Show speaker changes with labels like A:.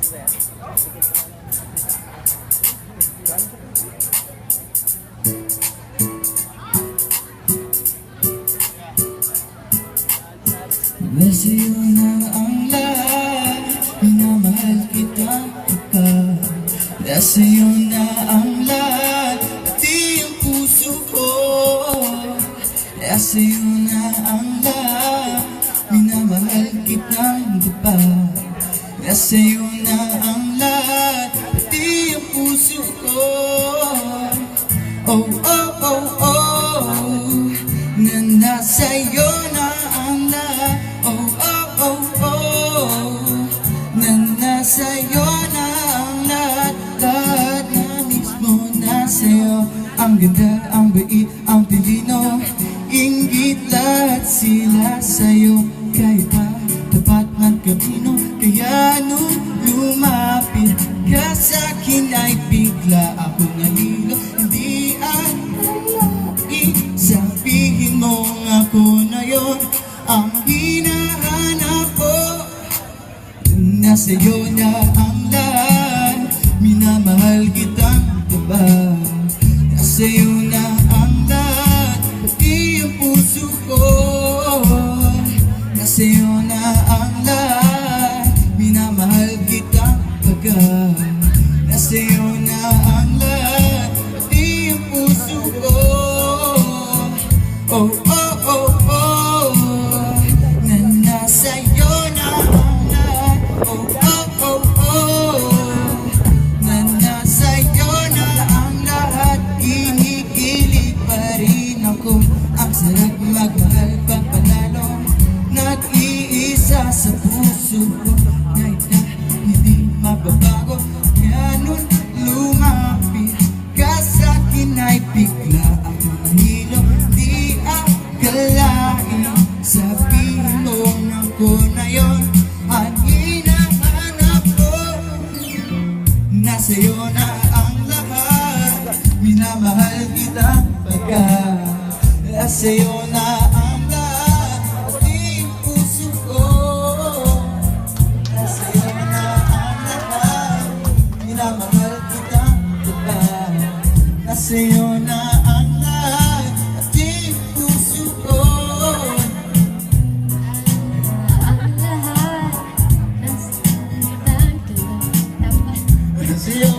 A: Sa'yo na ang lahat, minamahal kita ka. Sa'yo na ang lahat, pati ang puso ko. Sa'yo na ang lahat, minamahal kitang pa. Sa'yo na ang lahat, pati ang puso ko. Oh, oh, oh, oh, na nasa'yo na ang lahat. Oh, oh, oh, oh, na nasa'yo na ang lahat. Lahat na mismo nasa'yo. Ang ganda, ang bait, ang pilino, inggit lahat sila sa'yo. Kahit pa tapat man kabino, kaya nung lumapit ka sa'kin ay bigla akong nalilo. Hindi akalain, sabihin mo ako na yun ang hinahanap ko. Nasa'yo na ang lahat, minamahal kitang diba. Nasa'yo na ang lahat, pati ang puso ko. Nasa'yo na ang lahat, minamahal kitang baga. Nasa'yo na ang lahat, pati ang puso ko. Oh, oh, oh, oh, na nasa'yo na ang lahat. Oh, oh, oh, oh, na nasa'yo na ang lahat. Kinikilig pa rin ako, ang sarap magmahal pag panalo. Nag-iisa sa puso ko, kahit na hindi mababago. Ganun lumapit ka sa'kin ay bigla ako nahilo. Di akalain, sabihin mo ako na yun ang hinahanap ko. Nasa'yo na ang lahat, minamahal kita pagka. Nasa'yo na ang lahat, pati ang puso ko. Nasa'yo na ang lahat, minamahal kita pagka. Nasa'yo na ang lahat, pati ang puso ko.
B: Ang lahat, nasa kita.
A: Nasa'yo